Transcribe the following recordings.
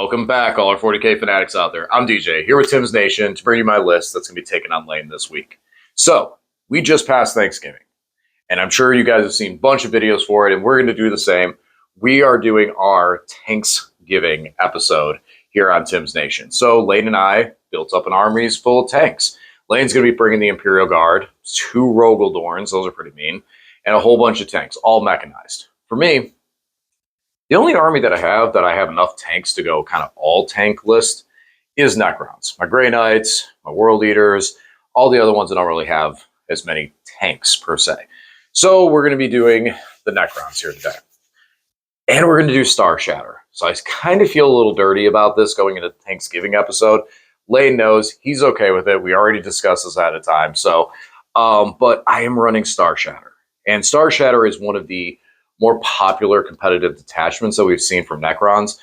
Welcome back, all our 40K fanatics out there. I'm DJ, here with Tim's Nation to bring you my list that's going to be taken on lane this week. So, we just passed Thanksgiving, and I'm sure you guys have seen a bunch of videos for it, and we're going to do the same. We are doing our Tanksgiving episode here on Tim's Nation. So, Lane and I built up an armies full of tanks. Lane's going to be bringing the Imperial Guard, 2 Rogaldorns, those are pretty mean, and a whole bunch of tanks, all mechanized. For me, the only army that I have enough tanks to go kind of all tank list is Necrons. My Grey Knights, my World Eaters, all the other ones that don't really have as many tanks per se. So we're going to be doing the Necrons here today. And we're going to do Star Shatter. So I kind of feel a little dirty about this going into the Thanksgiving episode. Lane knows he's okay with it. We already discussed this at a time. So, but I am running Star Shatter. And Star Shatter is one of the more popular competitive detachments that we've seen from Necrons.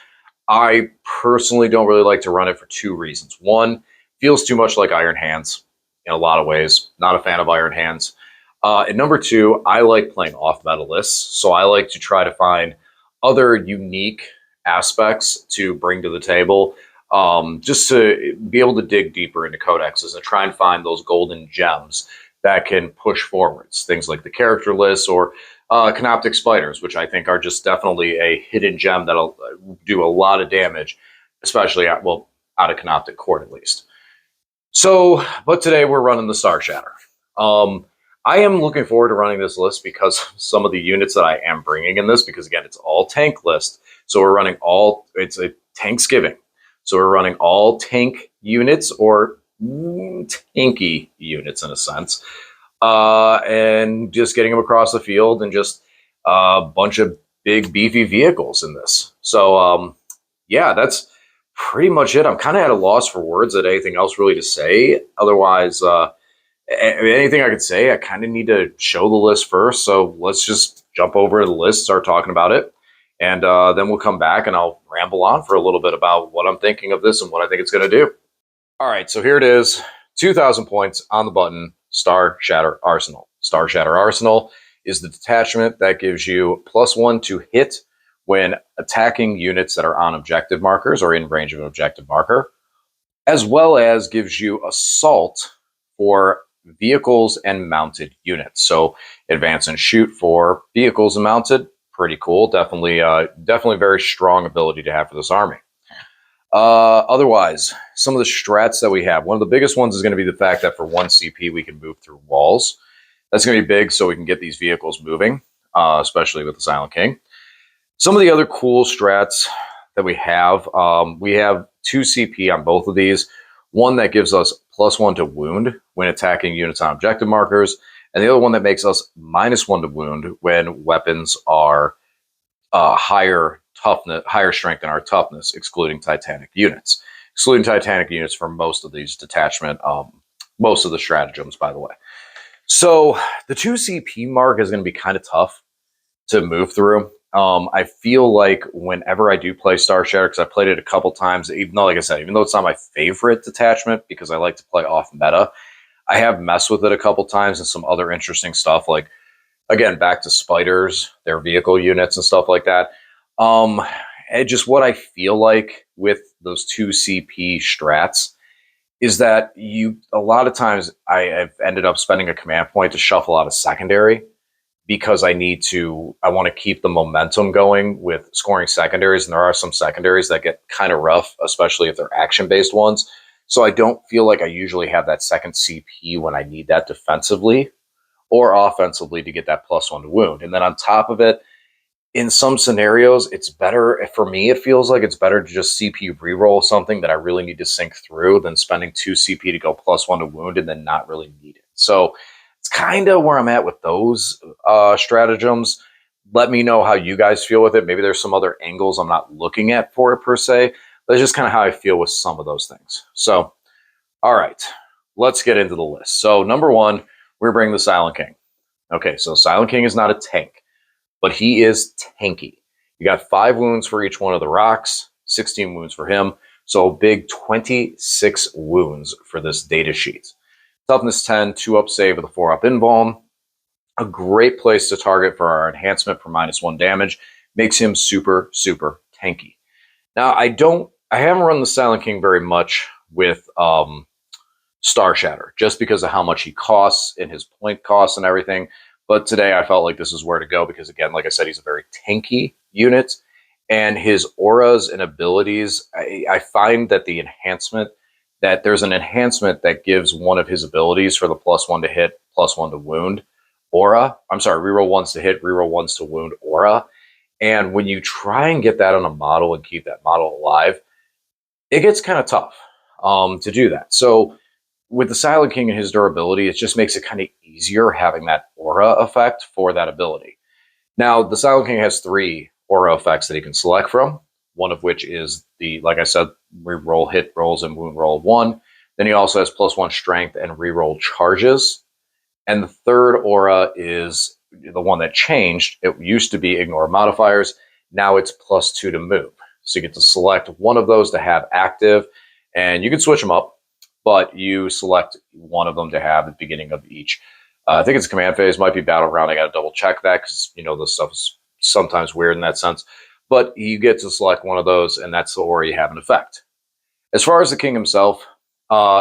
I personally don't really like to run it for 2 reasons. One, feels too much like Iron Hands in a lot of ways. Not a fan of Iron Hands. And number 2, I like playing off-meta lists. So I like to try to find other unique aspects to bring to the table, just to be able to dig deeper into codexes and try and find those golden gems that can push forwards. Things like the character lists or Canoptic Spiders, which I think are just definitely a hidden gem that'll do a lot of damage, especially out of Canoptic Court at least. So, but today we're running the Star Shatter. I am looking forward to running this list because some of the units that I am bringing in this, because again, it's all tank list. So we're running it's a Tanksgiving. So we're running all tank units or tanky units in a sense. And just getting them across the field and just a bunch of big beefy vehicles in this. So yeah, that's pretty much it. I'm kind of at a loss for words at anything else really to say. Otherwise, anything I could say, I kind of need to show the list first. So let's just jump over to the list, start talking about it. And then we'll come back and I'll ramble on for a little bit about what I'm thinking of this and what I think it's going to do. All right, so here it is. 2,000 points on the button. Star Shatter Arsenal. Star Shatter Arsenal is the detachment that gives you +1 to hit when attacking units that are on objective markers or in range of an objective marker, as well as gives you assault for vehicles and mounted units. So advance and shoot for vehicles and mounted, pretty cool. Definitely very strong ability to have for this army. Otherwise, some of the strats that we have, one of the biggest ones is going to be the fact that for 1 CP, we can move through walls. That's going to be big so we can get these vehicles moving, especially with the Silent King. Some of the other cool strats that we have 2 CP on both of these. One that gives us +1 to wound when attacking units on objective markers, and the other one that makes us -1 to wound when weapons are higher strength than our toughness, excluding Titanic units. Excluding Titanic units for most of these detachment, most of the stratagems, by the way. So the 2 CP mark is going to be kind of tough to move through. I feel like whenever I do play Star Shatter, because I played it a couple times, even though, like I said, even though it's not my favorite detachment because I like to play off meta, I have messed with it a couple times and some other interesting stuff, like, again, back to Spiders, their vehicle units and stuff like that. And just what I feel like with those 2 CP strats is that a lot of times I've ended up spending a command point to shuffle out a secondary because I want to keep the momentum going with scoring secondaries. And there are some secondaries that get kind of rough, especially if they're action-based ones. So I don't feel like I usually have that second CP when I need that defensively or offensively to get that +1 to wound. And then on top of it, in some scenarios, it's better, for me, it feels like it's better to just CP reroll something that I really need to sync through than spending 2 CP to go +1 to wound and then not really need it. So it's kind of where I'm at with those stratagems. Let me know how you guys feel with it. Maybe there's some other angles I'm not looking at for it per se. That's just kind of how I feel with some of those things. So, all right, let's get into the list. So number 1, we're bringing the Silent King. Okay, so Silent King is not a tank, but he is tanky. You got 5 wounds for each one of the rocks, 16 wounds for him. So a big 26 wounds for this data sheet. Toughness 10, 2-up save with a 4-up invuln. A great place to target for our enhancement for -1 damage. Makes him super, super tanky. Now, I I haven't run the Silent King very much with Star Shatter, just because of how much he costs and his point costs and everything. But today I felt like this is where to go because, again, like I said, he's a very tanky unit. And his auras and abilities, I find that there's an enhancement that gives one of his abilities for the +1 to hit, +1 to wound aura. I'm sorry, reroll ones to hit, reroll ones to wound aura. And when you try and get that on a model and keep that model alive, it gets kind of tough to do that. So with the Silent King and his durability, it just makes it kind of easier having that aura effect for that ability. Now, the Silent King has 3 aura effects that he can select from, one of which is like I said, reroll hit rolls and wound roll 1. Then he also has +1 strength and reroll charges. And the third aura is the one that changed. It used to be ignore modifiers. Now it's +2 to move. So you get to select one of those to have active, and you can switch them up, but you select one of them to have at the beginning of each. I think it's command phase, might be battleground. I got to double check that because, this stuff is sometimes weird in that sense. But you get to select one of those, and that's the aura you have in effect. As far as the king himself,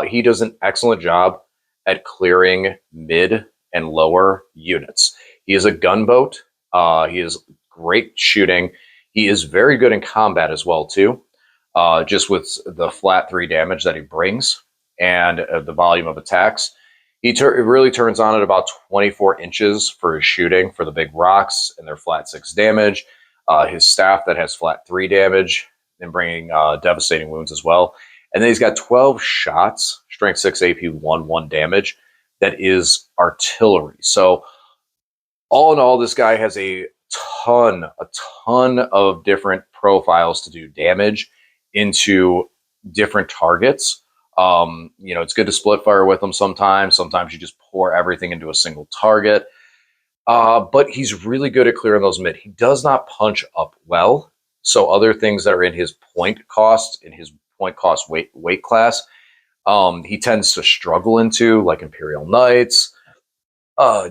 he does an excellent job at clearing mid and lower units. He is a gunboat. He is great shooting. He is very good in combat as well, too, just with the flat 3 damage that he brings and the volume of attacks. It really turns on at about 24 inches for his shooting for the big rocks and their flat 6 damage. His staff that has flat 3 damage and bringing devastating wounds as well. And then he's got 12 shots, strength 6 AP 1 damage. That is artillery. So all in all, this guy has a ton of different profiles to do damage into different targets. It's good to split fire with him sometimes. Sometimes you just pour everything into a single target. But he's really good at clearing those mid. He does not punch up well. So other things that are in his point cost, weight class, he tends to struggle into, like Imperial Knights,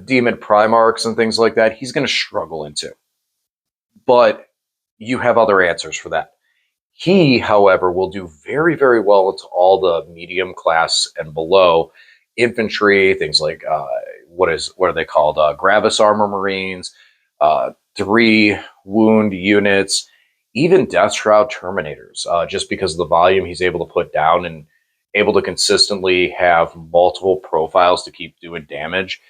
Demon Primarchs and things like that. He's going to struggle into. But you have other answers for that. He, however, will do very, very well into all the medium class and below infantry, things like what are they called? Gravis Armor Marines, 3 wound units, even Death Shroud Terminators, just because of the volume he's able to put down and able to consistently have multiple profiles to keep doing damage.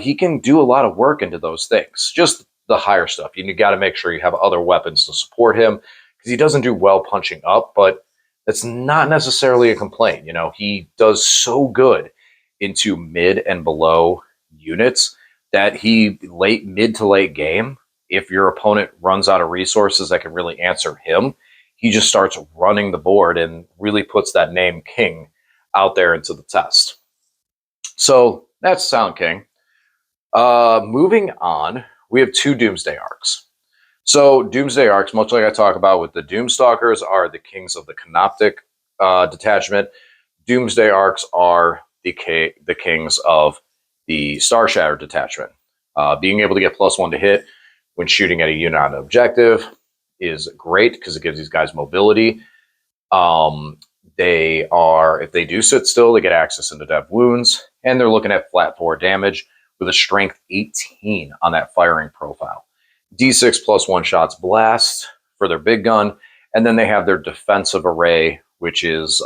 He can do a lot of work into those things, just the higher stuff. You got to make sure you have other weapons to support him because he doesn't do well punching up, but that's not necessarily a complaint. He does so good into mid and below units that mid to late game, if your opponent runs out of resources that can really answer him, he just starts running the board and really puts that name King out there into the test. So that's Silent King. Moving on, we have 2 Doomsday Arcs. So Doomsday Arcs, much like I talk about with the Doomstalkers, are the kings of the Canoptic detachment. Doomsday Arcs are the kings of the Star Shatter detachment. Being able to get +1 to hit when shooting at a unit on an objective is great because it gives these guys mobility. If they do sit still, they get access into dev wounds, and they're looking at flat 4 damage with a strength 18 on that firing profile. D6 +1 shots blast for their big gun, and then they have their defensive array, which is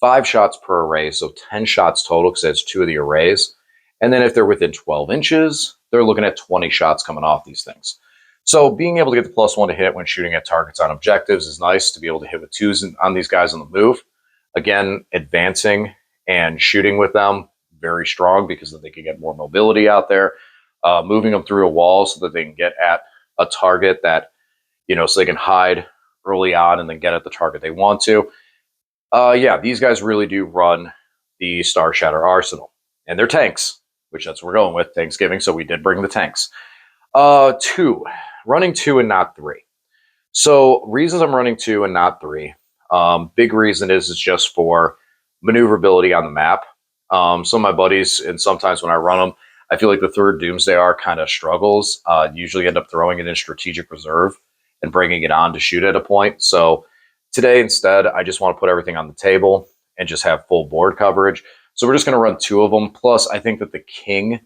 5 shots per array, so 10 shots total because that's 2 of the arrays. And then if they're within 12 inches, they're looking at 20 shots coming off these things. So being able to get the +1 to hit when shooting at targets on objectives is nice to be able to hit with 2s on these guys on the move. Again, advancing and shooting with them, very strong because they can get more mobility out there. Moving them through a wall so that they can get at a target that, so they can hide early on and then get at the target they want to. These guys really do run the Star Shatter arsenal. And they're tanks, which that's what we're going with, Thanksgiving, so we did bring the tanks. 2. Running 2 and not 3. So reasons I'm running 2 and not 3. Big reason is just for maneuverability on the map. Some of my buddies, and sometimes when I run them, I feel like the 3rd Doomsday Arc kind of struggles. Usually end up throwing it in strategic reserve and bringing it on to shoot at a point. So Today, instead, I just want to put everything on the table and just have full board coverage. So we're just going to run 2 of them. Plus, I think that the king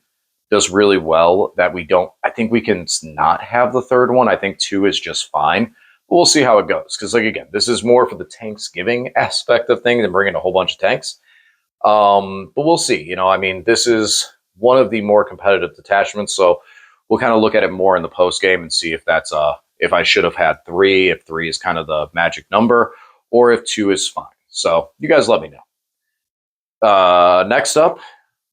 does really well that we don't. I think we can not have the third one. I think 2 is just fine. But we'll see how it goes. Because, like, again, this is more for the Thanksgiving aspect of things than bringing a whole bunch of tanks. But we'll see. You know, I mean, this is one of the more competitive detachments. So we'll kind of look at it more in the post game and see if that's if I should have had 3, if 3 is kind of the magic number, or if 2 is fine. So you guys let me know. Next up,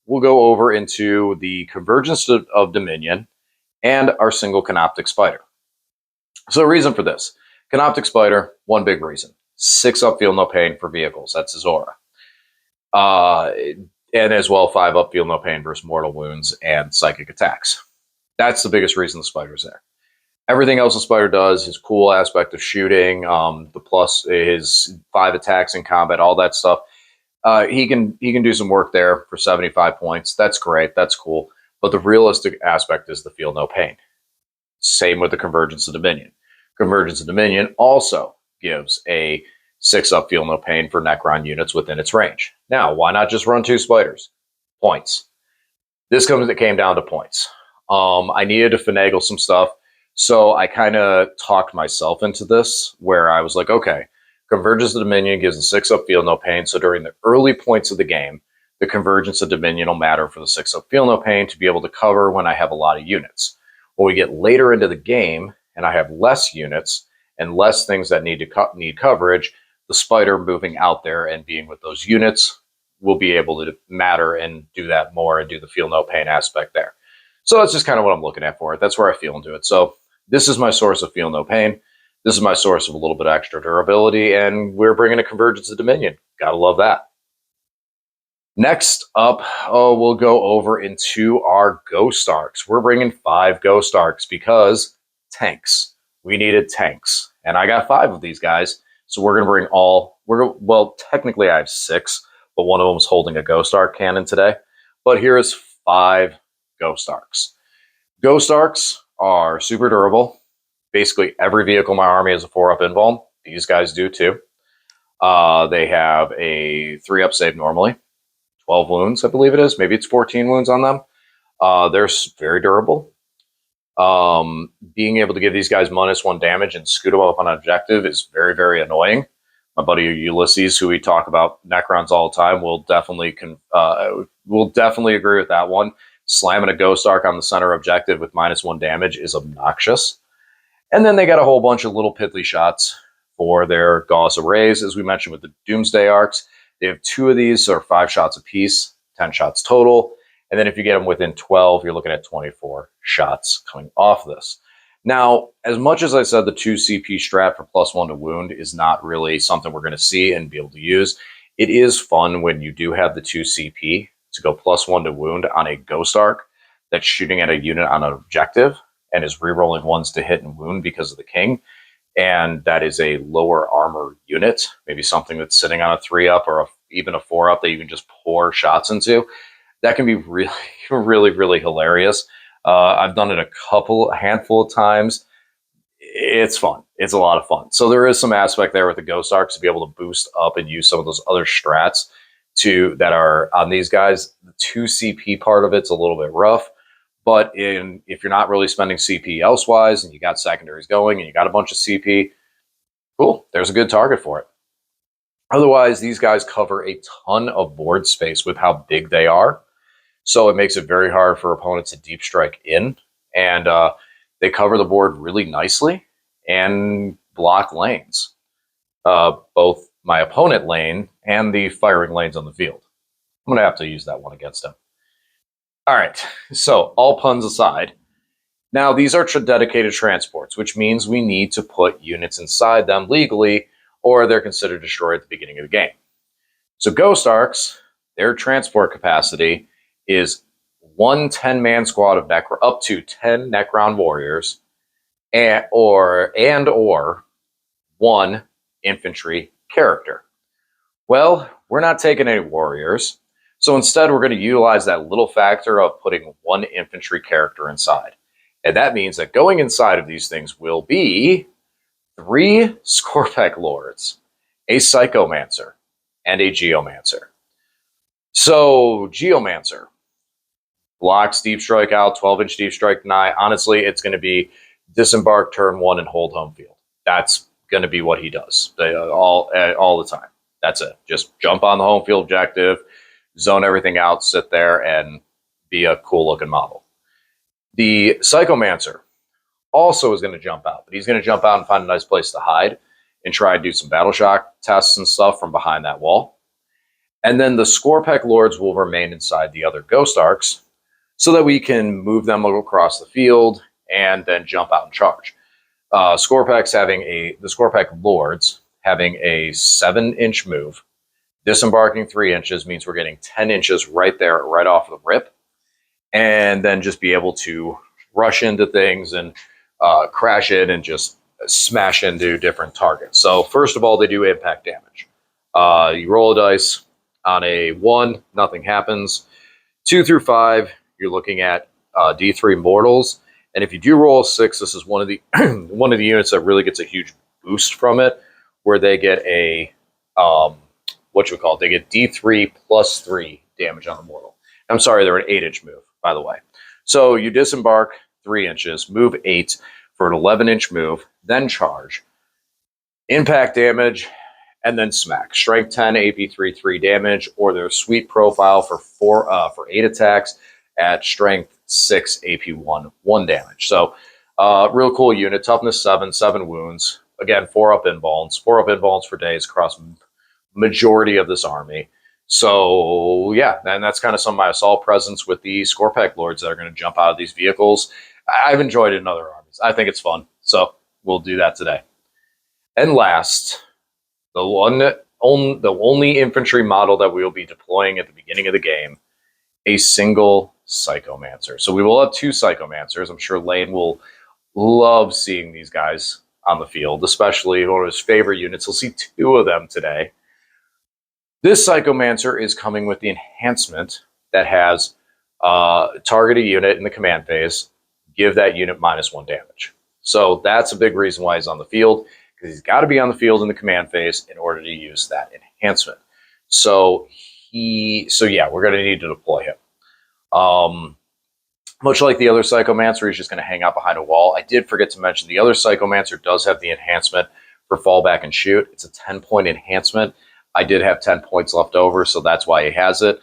we'll go over into the Convergence of Dominion and our single Canoptic Spider. So the reason for this, Canoptic Spider, one big reason. 6 up, feel no pain for vehicles. That's his aura. And as well, 5 up, feel no pain versus mortal wounds and psychic attacks. That's the biggest reason the Spider's there. Everything else the Spider does, his cool aspect of shooting, the plus his 5 attacks in combat, all that stuff. He can do some work there for 75 points. That's great. That's cool. But the realistic aspect is the feel no pain. Same with the Convergence of Dominion. Convergence of Dominion also gives a 6 up feel no pain for Necron units within its range. Now, why not just run 2 Spiders? Points. It came down to points. I needed to finagle some stuff. So I kind of talked myself into this where I was like, okay, Convergence of Dominion gives a 6 up feel no pain. So during the early points of the game, the Convergence of Dominion will matter for the 6 up feel no pain to be able to cover when I have a lot of units. When we get later into the game and I have less units and less things that need coverage, the Spider moving out there and being with those units will be able to matter and do that more and do the feel no pain aspect there. So that's just kind of what I'm looking at for it. That's where I feel into it. So this is my source of feel no pain. This is my source of a little bit extra durability, and we're bringing a Convergence of Dominion. Gotta love that. Next up, we'll go over into our Ghost Arcs. We're bringing 5 Ghost Arcs because tanks. We needed tanks, and I got 5 of these guys. So we're gonna bring all. Well, technically I have 6, but one of them is holding a Ghost Arc cannon today. But here is 5 Ghost Arcs. Ghost Arcs are super durable. Basically, every vehicle in my army has a 4 up invuln. These guys do too. They have a 3 up save normally. 12 wounds, I believe it is. Maybe it's 14 wounds on them. They're very durable. Being able to give these guys -1 damage and scoot them up on an objective is very, very annoying. My buddy Ulysses, who we talk about Necrons all the time, will definitely agree with that one. Slamming a Ghost Arc on the center objective with -1 damage is obnoxious. And then they got a whole bunch of little piddly shots for their Gauss arrays, as we mentioned with the Doomsday Arcs. They have 2 of these, so 5 shots apiece, 10 shots total. And then if you get them within 12, you're looking at 24 shots coming off this. Now, as much as I said the 2 CP strat for +1 to wound is not really something we're going to see and be able to use, it is fun when you do have the 2 CP to go +1 to wound on a Ghost Arc that's shooting at a unit on an objective and is rerolling 1s to hit and wound because of the king. And that is a lower armor unit, maybe something that's sitting on a 3 up or even a 4 up that you can just pour shots into. That can be really, really, really hilarious. I've done it a handful of times. It's fun. It's a lot of fun. So there is some aspect there with the Ghost Arcs to be able to boost up and use some of those other strats that are on these guys. The 2 CP part of it's a little bit rough, but if you're not really spending CP elsewise and you got secondaries going and you got a bunch of CP, cool, there's a good target for it. Otherwise, these guys cover a ton of board space with how big they are. So it makes it very hard for opponents to deep strike in. And they cover the board really nicely and block lanes. Both my opponent lane and the firing lanes on the field. I'm going to have to use that one against him. All right, so all puns aside, now these are dedicated transports, which means we need to put units inside them legally, or they're considered destroyed at the beginning of the game. So Ghost Arcs, their transport capacity is 1 10-man squad of up to 10 Necron warriors, or 1 infantry character. Well, we're not taking any warriors, so instead we're going to utilize that little factor of putting 1 infantry character inside. And that means that going inside of these things will be 3 Scorpek Lords. a Psychomancer, and a Geomancer. So, Geomancer blocks Deep Strike out, 12-inch Deep Strike deny. Honestly, it's going to be disembark turn 1 and hold home field. That's going to be what he does all the time. That's it. Just jump on the home field objective, zone everything out, sit there, and be a cool-looking model. The Psychomancer also is going to jump out, but he's going to jump out and find a nice place to hide and try and do some battle shock tests and stuff from behind that wall. And then the Scorpek Lords will remain inside the other Ghost Arcs so that we can move them across the field and then jump out and charge. The Scorpek Lords having a 7-inch move, disembarking 3 inches means we're getting 10 inches right there, right off the rip, and then just be able to rush into things and crash in and just smash into different targets. So first of all, they do impact damage. You roll a dice. On a 1, nothing happens. 2 through 5, you're looking at D3 mortals. And if you do roll a 6, this is one of the one of the units that really gets a huge boost from it, where they get a they get D3 plus 3 damage on the mortal. I'm sorry, they're an 8-inch move, by the way. So you disembark 3 inches, move 8 for an 11-inch move, then charge, impact damage, and then smack. Strength 10, AP 3 damage, or their sweet profile for 8 attacks at strength 6, AP 1 damage. So real cool unit. Toughness 7 wounds. Again, 4 up involves. 4 up involves for days across majority of this army. So yeah, and that's kind of some of my assault presence with the Scorpek Lords that are going to jump out of these vehicles. I've enjoyed it in other armies. I think it's fun. So we'll do that today. And last, the only infantry model that we will be deploying at the beginning of the game, a single Psychomancer. So we will have 2 Psychomancers. I'm sure Lane will love seeing these guys on the field, especially one of his favorite units. He'll see 2 of them today. This Psychomancer is coming with the enhancement that has target a unit in the command phase, give that unit -1 damage. So that's a big reason why he's on the field, because he's got to be on the field in the command phase in order to use that enhancement. So yeah, we're going to need to deploy him. Much like the other Psychomancer, he's just going to hang out behind a wall. I did forget to mention the other Psychomancer does have the enhancement for fall back and shoot. It's a 10-point enhancement. I did have 10 points left over, so that's why he has it.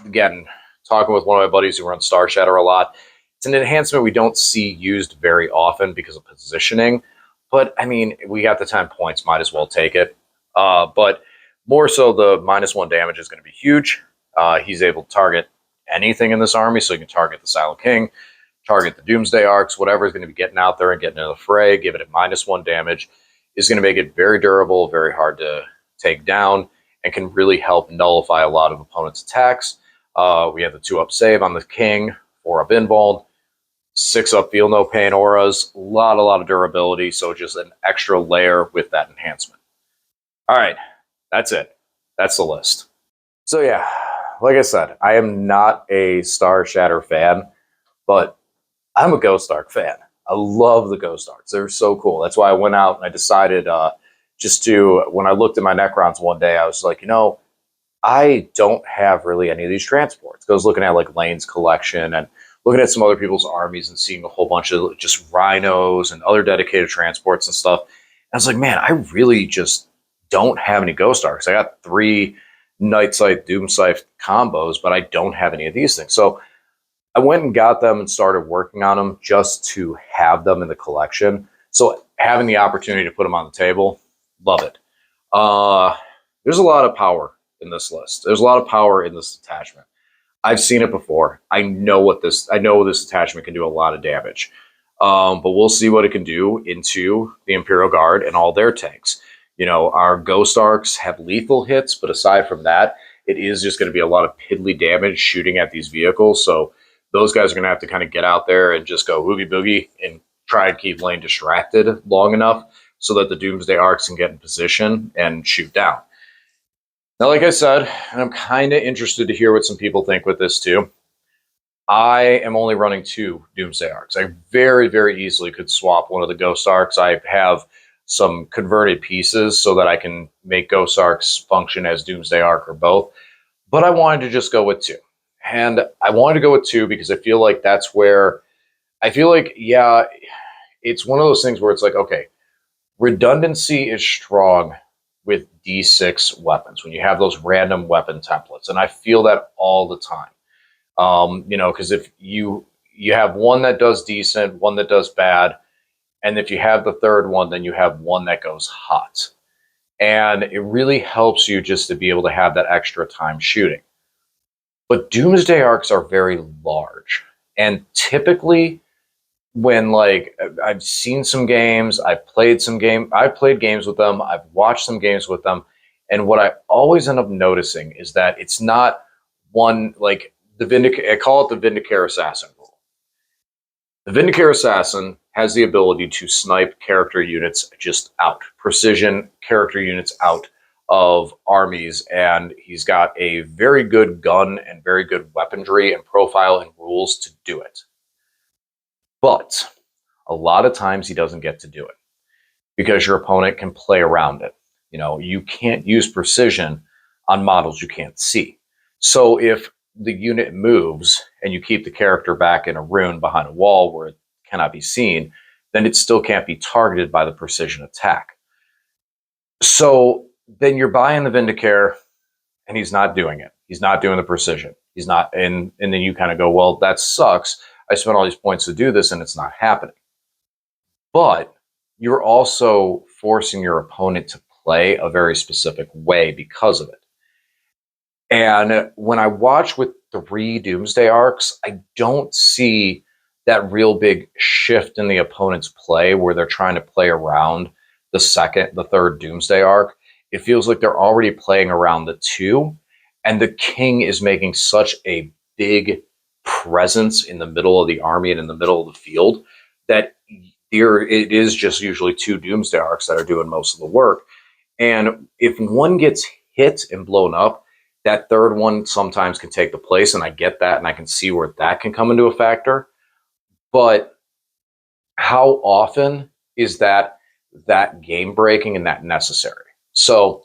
Again, talking with one of my buddies who runs Star Shatter a lot, it's an enhancement we don't see used very often because of positioning. But, I mean, we got the 10 points, might as well take it. But more so, the -1 damage is going to be huge. He's able to target anything in this army, so you can target the Silent King, target the Doomsday Arcs, whatever is going to be getting out there and getting into the fray, give it a -1 damage, is going to make it very durable, very hard to take down, and can really help nullify a lot of opponents' attacks. We have the 2-up save on the King, 4-up invuln, 6-up feel no pain auras, a lot of durability, so just an extra layer with that enhancement. All right, that's it. That's the list. So yeah, like I said, I am not a Star Shatter fan, but I'm a Ghost Arc fan. I love the Ghost Arcs. They're so cool. That's why I went out and I decided when I looked at my Necrons one day, I was like, you know, I don't have really any of these transports. I was looking at like Lane's collection and looking at some other people's armies and seeing a whole bunch of just rhinos and other dedicated transports and stuff. And I was like, man, I really just don't have any Ghost Arcs. I got 3 Night Sight, Doom Scythe combos, but I don't have any of these things. So I went and got them and started working on them just to have them in the collection. So having the opportunity to put them on the table, love it. There's a lot of power in this list. There's a lot of power in this attachment. I've seen it before. I know this attachment can do a lot of damage. But we'll see what it can do into the Imperial Guard and all their tanks. You know, our Ghost Arcs have lethal hits, but aside from that, it is just going to be a lot of piddly damage shooting at these vehicles. So those guys are going to have to kind of get out there and just go oogie boogie and try and keep Lane distracted long enough so that the Doomsday Arcs can get in position and shoot down. Now, like I said, and I'm kind of interested to hear what some people think with this too, I am only running 2 Doomsday Arcs. I very, very easily could swap one of the Ghost Arcs. I have some converted pieces so that I can make Ghost Arcs function as Doomsday Arc or both. But I wanted to just go with 2. And I wanted to go with 2 because I feel like that's where I feel like, yeah, it's one of those things where it's like, okay, redundancy is strong with D6 weapons when you have those random weapon templates. And I feel that all the time. Because if you have one that does decent, one that does bad, and if you have the third one, then you have one that goes hot. And it really helps you just to be able to have that extra time shooting. But Doomsday Arcs are very large. And typically, when like I've seen some games, I've played games with them, I've watched some games with them, and what I always end up noticing is that it's not one like I call it the Vindicare Assassin rule. The Vindicare Assassin has the ability to snipe character units just out, precision character units out of armies, and he's got a very good gun and very good weaponry and profile and rules to do it. But a lot of times he doesn't get to do it because your opponent can play around it. You can't use precision on models you can't see. So if the unit moves and you keep the character back in a rune behind a wall where it cannot be seen, then it still can't be targeted by the precision attack. So then you're buying the Vindicare and he's not doing it. He's not doing the precision. He's not, and then you kind of go, well, that sucks. I spent all these points to do this and it's not happening. But you're also forcing your opponent to play a very specific way because of it. And when I watch with 3 Doomsday Arcs, I don't see that real big shift in the opponent's play where they're trying to play around the third Doomsday Arc. It feels like they're already playing around the 2, and the King is making such a big presence in the middle of the army and in the middle of the field that it is just usually 2 Doomsday Arcs that are doing most of the work. And if one gets hit and blown up, that third one sometimes can take the place, and I get that, and I can see where that can come into a factor. But how often is that game breaking and that necessary? So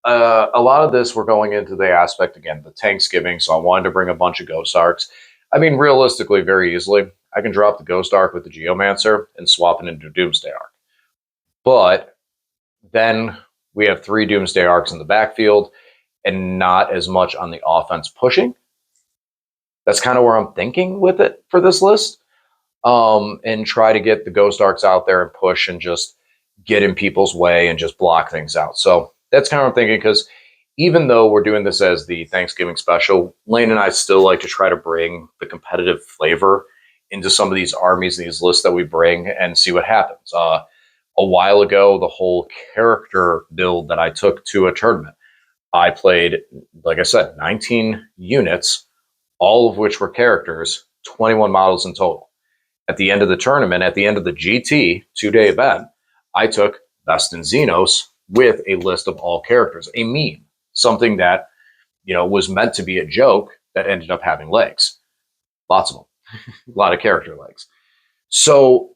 a lot of this, we're going into the aspect, again, the Thanksgiving, so I wanted to bring a bunch of Ghost Arcs. I mean, realistically, very easily, I can drop the Ghost Arc with the Geomancer and swap it into Doomsday Arc. But then we have 3 Doomsday Arcs in the backfield and not as much on the offense pushing. That's kind of where I'm thinking with it for this list. And try to get the Ghost Arcs out there and push and just get in people's way and just block things out. So that's kind of what I'm thinking, because even though we're doing this as the Thanksgiving special, Lane and I still like to try to bring the competitive flavor into some of these armies, these lists that we bring, and see what happens. A while ago, the whole character build that I took to a tournament, I played, like I said, 19 units, all of which were characters, 21 models in total. At the end of the tournament, at the end of the GT 2-day event, I took Best in Xenos with a list of all characters, a meme, something that was meant to be a joke that ended up having legs, lots of them, a lot of character legs. So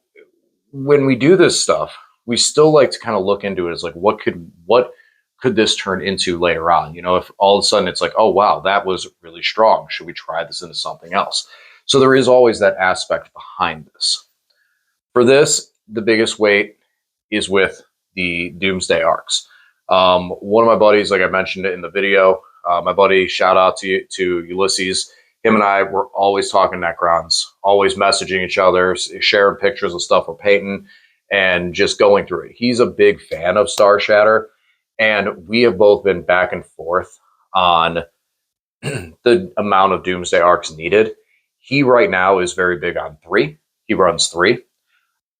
when we do this stuff, we still like to kind of look into it as like, what could this turn into later on? If all of a sudden it's like, oh wow, that was really strong, should we try this into something else? So there is always that aspect behind this. For this, the biggest weight is with the Doomsday Arcs. One of my buddies, like I mentioned it in the video, my buddy, shout out to Ulysses. Him and I were always talking Necrons, always messaging each other, sharing pictures of stuff we're painting, and just going through it. He's a big fan of Star Shatter, and we have both been back and forth on the amount of Doomsday Arcs needed. He right now is very big on 3. He runs 3.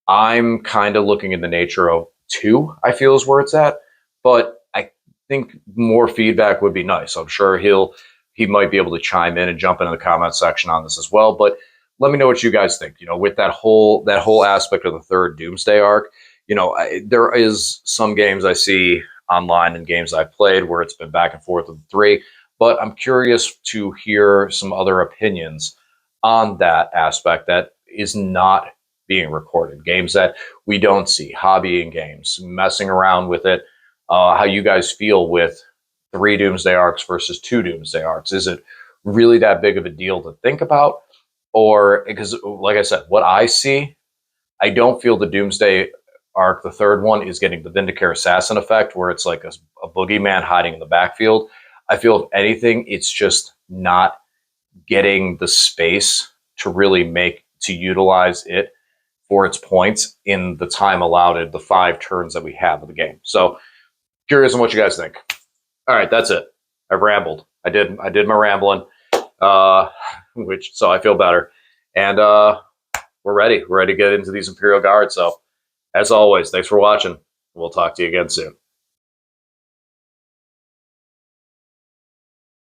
I'm kind of looking in the nature of 2, I feel, is where it's at. But I think more feedback would be nice. I'm sure he might be able to chime in and jump into the comment section on this as well. But let me know what you guys think. With that whole aspect of the third Doomsday Arc, there is some games I see online and games I've played where it's been back and forth with 3. But I'm curious to hear some other opinions on that aspect that is not being recorded, games that we don't see, hobbying games, messing around with it, how you guys feel with 3 Doomsday Arcs versus 2 Doomsday Arcs. Is it really that big of a deal to think about? Or, because like I said, what I see, I don't feel the Doomsday Arc, the third one, is getting the Vindicare Assassin effect, where it's like a boogeyman hiding in the backfield. I feel, if anything, it's just not getting the space to really to utilize it for its points in the time allotted, the 5 turns that we have of the game. So curious on what you guys think. All right, that's it. I've rambled. I did my rambling, so I feel better. And we're ready. We're ready to get into these Imperial Guards. So as always, thanks for watching. We'll talk to you again soon.